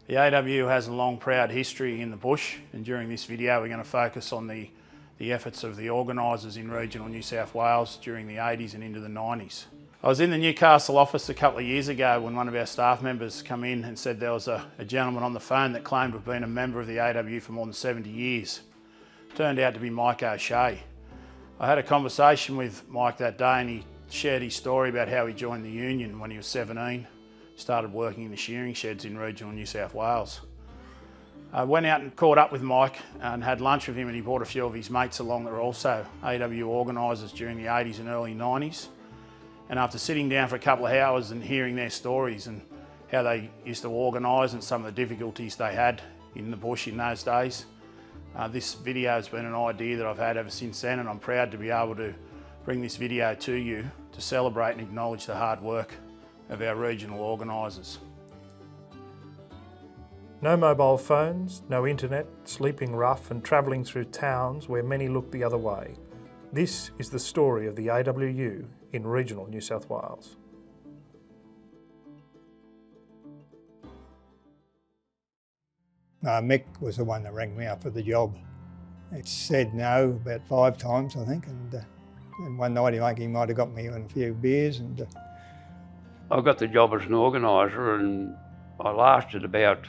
The AWU has a long, proud history in the bush, and during this video we're going to focus on the efforts of the organisers in regional New South Wales during the 80s and into the 90s. I was in the Newcastle office a couple of years ago when one of our staff members come in and said there was a gentleman on the phone that claimed to have been a member of the AWU for more than 70 years. Turned out to be Mike O'Shea. I had a conversation with Mike that day and he shared his story about how he joined the union when he was 17. Started working in the shearing sheds in regional New South Wales. I went out and caught up with Mike and had lunch with him, and he brought a few of his mates along that were also AWU organisers during the 80s and early 90s. And after sitting down for a couple of hours and hearing their stories and how they used to organise and some of the difficulties they had in the bush in those days, this video has been an idea that I've had ever since then, and I'm proud to be able to bring this video to you to celebrate and acknowledge the hard work of our regional organisers. No mobile phones, no internet, sleeping rough and travelling through towns where many look the other way. This is the story of the AWU in regional New South Wales. Mick was the one that rang me up for the job. It said no about 5 times, I think, and one night he might have got me on a few beers. And I got the job as an organiser, and I lasted about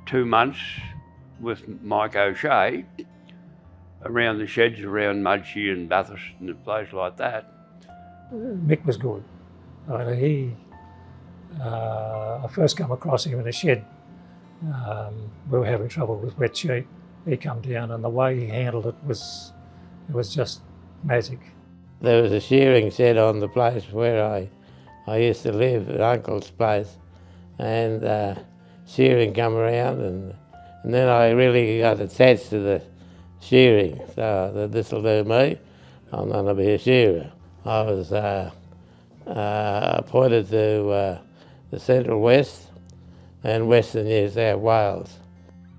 2 months with Mike O'Shea around the sheds around Mudgee and Bathurst and a place like that. Mick was good. I first come across him in a shed. We were having trouble with wet sheep. He come down and the way he handled it was just magic. There was a shearing shed on the place where I used to live, at Uncle's place, and shearing come around, and then I really got attached to the shearing, so this'll do me, I'm going to be a shearer. I was appointed to the Central West and Western New South Wales.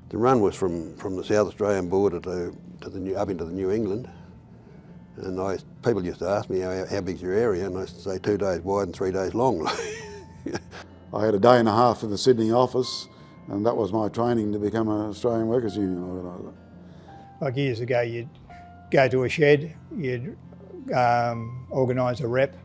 The run was from the South Australian border up into the New England, and people used to ask me how big's your area, and I used to say 2 days wide and 3 days long. I had a day and a half in the Sydney office, and that was my training to become an Australian Workers' Union organiser. like years ago, you'd go to a shed, you'd organise a rep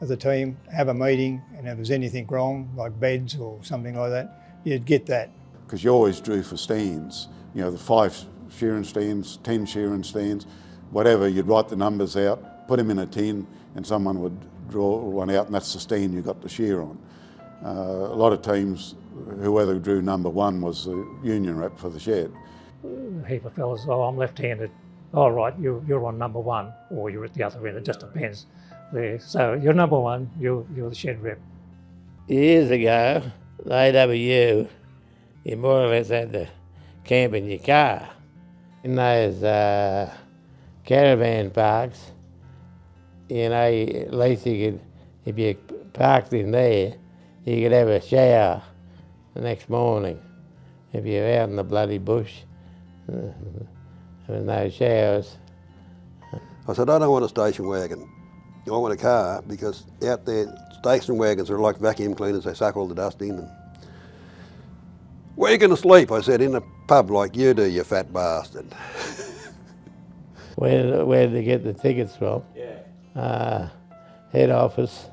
of the team, have a meeting, and if there's anything wrong, like beds or something like that, you'd get that. Because you always drew for stands, you know, the 5 shearing stands, 10 shearing stands, whatever, you'd write the numbers out, put them in a tin, and someone would draw one out, and that's the stand you got to shear on. A lot of teams, whoever drew number 1 was the union rep for the shed. A heap of fellas, oh, I'm left-handed. Oh, right, you're on number 1, or you're at the other end, it just depends. There. So you're number 1, you're the shed rep. Years ago, the AWU, you more or less had to camp in your car. In those caravan parks, you know, at least you could, if you parked in there, you could have a shower the next morning. If you're out in the bloody bush, having no showers. I said, I don't want a station wagon. I want a car, because out there, station wagons are like vacuum cleaners, they suck all the dust in. And where are you going to sleep? I said, in a pub like you do, you fat bastard. Where did they get the tickets from? Yeah. Head office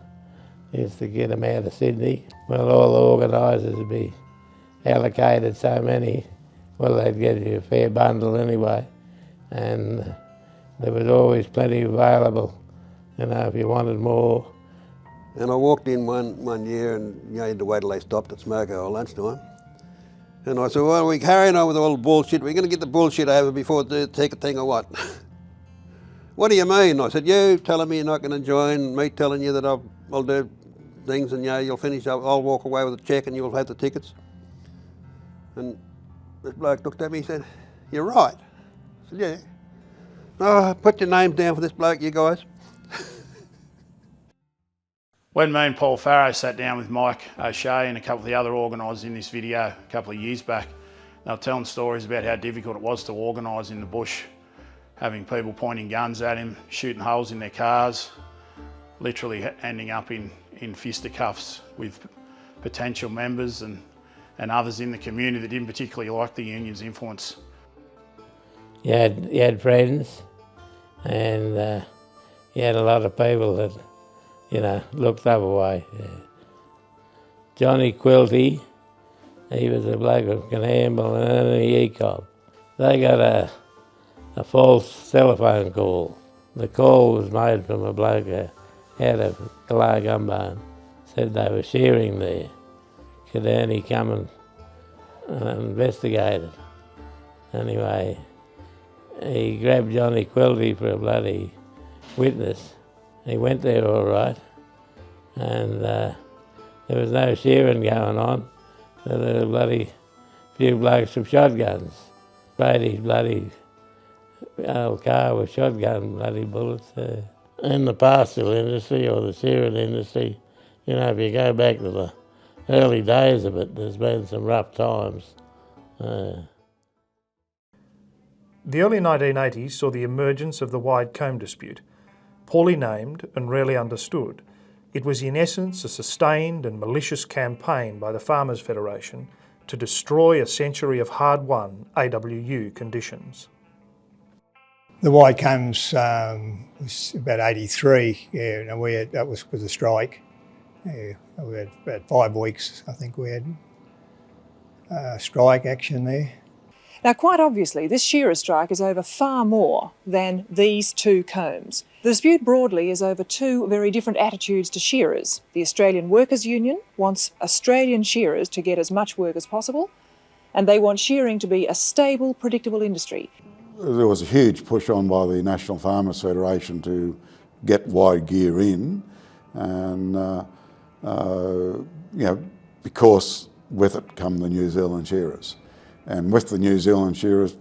used to get them out of Sydney. Well, all the organisers would be allocated so many, well, they'd get you a fair bundle anyway. And there was always plenty available, you know, if you wanted more. And I walked in one year, and you had to wait till they stopped at smoke hour lunchtime. And I said, well, are we carrying on with all the bullshit? We're going to get the bullshit over before the ticket thing or what? What do you mean? I said, you telling me you're not going to join, me telling you that I'll do things, and you'll finish up, I'll walk away with a cheque and you'll have the tickets. And this bloke looked at me and said, you're right. I said, yeah. Oh, put your names down for this bloke, you guys. When me and Paul Farrow sat down with Mike O'Shea and a couple of the other organisers in this video a couple of years back, they were telling stories about how difficult it was to organise in the bush, having people pointing guns at him, shooting holes in their cars, literally ending up in fisticuffs with potential members and others in the community that didn't particularly like the union's influence. You had friends, and you had a lot of people that, you know, looked the other way. Yeah. Johnny Quilty, he was a bloke who can handle and an ECOB. They got a false telephone call. The call was made from a bloke who had a Galar gumbone. Said they were shearing there. Could only come and investigate it. Anyway, he grabbed Johnny Quilty for a bloody witness. He went there all right, and there was no shearing going on. So there were a bloody few blokes with shotguns. Sprayed his bloody old car with shotgun bloody bullets. In the pastoral industry or the shearing industry, you know, if you go back to the early days of it, there's been some rough times. The early 1980s saw the emergence of the wide comb dispute. Poorly named and rarely understood, it was in essence a sustained and malicious campaign by the Farmers Federation to destroy a century of hard-won AWU conditions. The wide combs was about 83, yeah, and that was a strike. Yeah, we had about 5 weeks, I think we had strike action there. Now, quite obviously, this shearer strike is over far more than these two combs. The dispute broadly is over two very different attitudes to shearers. The Australian Workers' Union wants Australian shearers to get as much work as possible, and they want shearing to be a stable, predictable industry. There was a huge push on by the National Farmers Federation to get wide gear in, and you know, because with it come the New Zealand shearers. And with the New Zealand shearers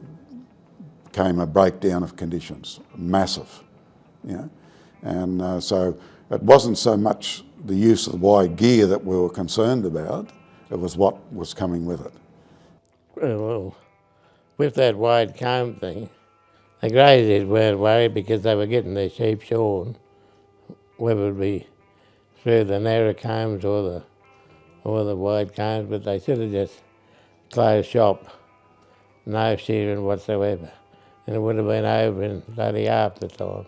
came a breakdown of conditions, massive, you know. And so it wasn't so much the use of wide gear that we were concerned about, it was what was coming with it. Well, with that wide comb thing, the graziers weren't worried because they were getting their sheep shorn, whether it be through the narrow combs or the wide combs, but they should have just closed shop, no shearing whatsoever, and it would have been over in bloody half the time.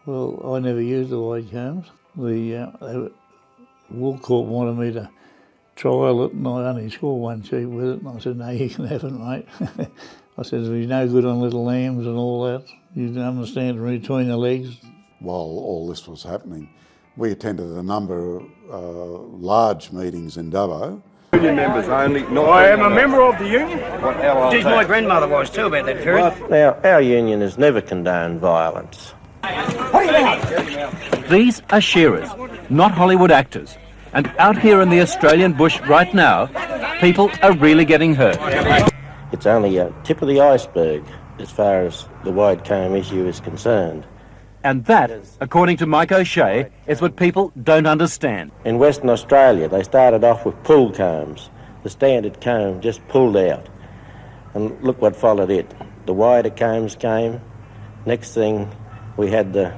Well, I never used the wide combs. The Wool Corp wanted me to trial it, and I only scored 1 sheep with it, and I said, no, you can have it, mate. I said, you're no good on little lambs and all that. You don't understand between the legs. While all this was happening, we attended a number of large meetings in Dubbo. Union members only, not I am a member of the union. Geez, my grandmother was too about that period. Now, our union has never condoned violence. These are shearers, not Hollywood actors. And out here in the Australian bush right now, people are really getting hurt. It's only a tip of the iceberg as far as the wide comb issue is concerned. And that, according to Mike O'Shea, is what people don't understand. In Western Australia, they started off with pull combs. The standard comb just pulled out. And look what followed it. The wider combs came. Next thing, we had the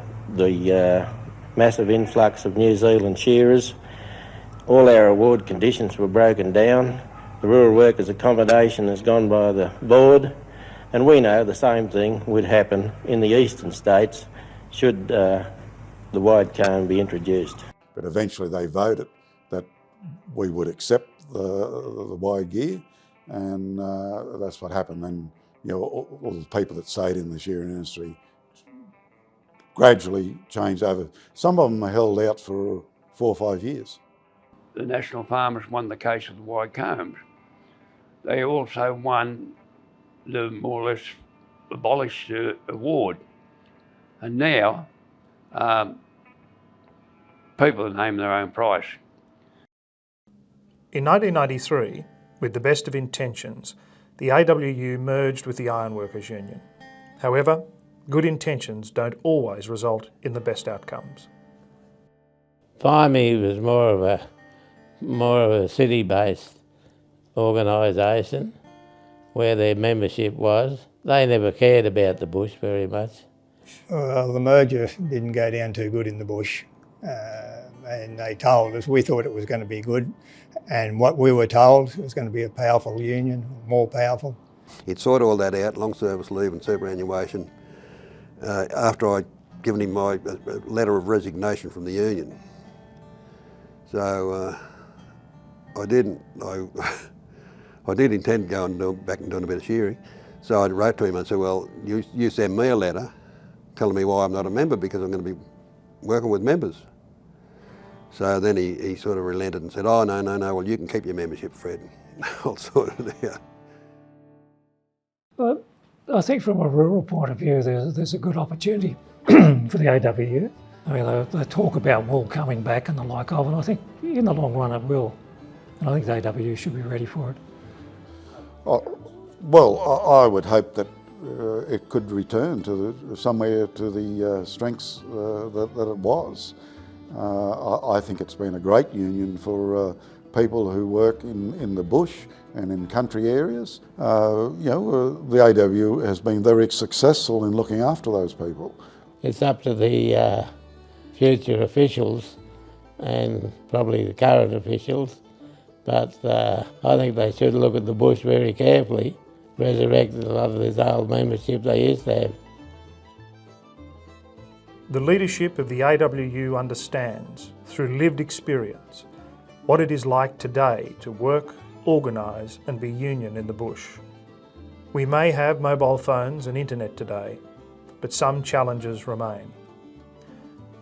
massive influx of New Zealand shearers. All our award conditions were broken down. The rural workers' accommodation has gone by the board. And we know the same thing would happen in the eastern states should the wide comb be introduced. But eventually they voted that we would accept the wide gear, and that's what happened. And you know, all the people that stayed in the shearing industry gradually changed over. Some of them are held out for 4 or 5 years. The National Farmers won the case of the wide combs. They also won the more or less abolished award. And now, people name their own price. In 1993, with the best of intentions, the AWU merged with the Ironworkers Union. However, good intentions don't always result in the best outcomes. FIME was more of a city-based organisation where their membership was. They never cared about the bush very much. Well, the merger didn't go down too good in the bush. and they told us, we thought it was going to be good, and what we were told, it was going to be a powerful union, more powerful. He'd sorted all that out, long service leave and superannuation, after I'd given him my letter of resignation from the union. So I did intend to go and back and doing a bit of shearing. So I wrote to him and said, well, you send me a letter telling me why I'm not a member, because I'm going to be working with members. So then he sort of relented and said, oh, no, well, you can keep your membership, Fred. I'll sort it out. But I think from a rural point of view, there's a good opportunity for the AWU. I mean, they talk about wool coming back and the like of, and I think in the long run it will. And I think the AWU should be ready for it. Well, I would hope that it could return to somewhere to the strengths that it was. I think it's been a great union for people who work in the bush and in country areas. The AWU has been very successful in looking after those people. It's up to the future officials and probably the current officials, but I think they should look at the bush very carefully, resurrect a lot of this old membership they used to have. The leadership of the AWU understands, through lived experience, what it is like today to work, organise and be union in the bush. We may have mobile phones and internet today, but some challenges remain.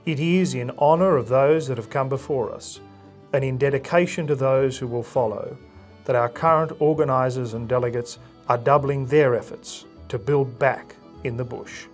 It is in honour of those that have come before us, and in dedication to those who will follow, that our current organisers and delegates are doubling their efforts to build back in the bush.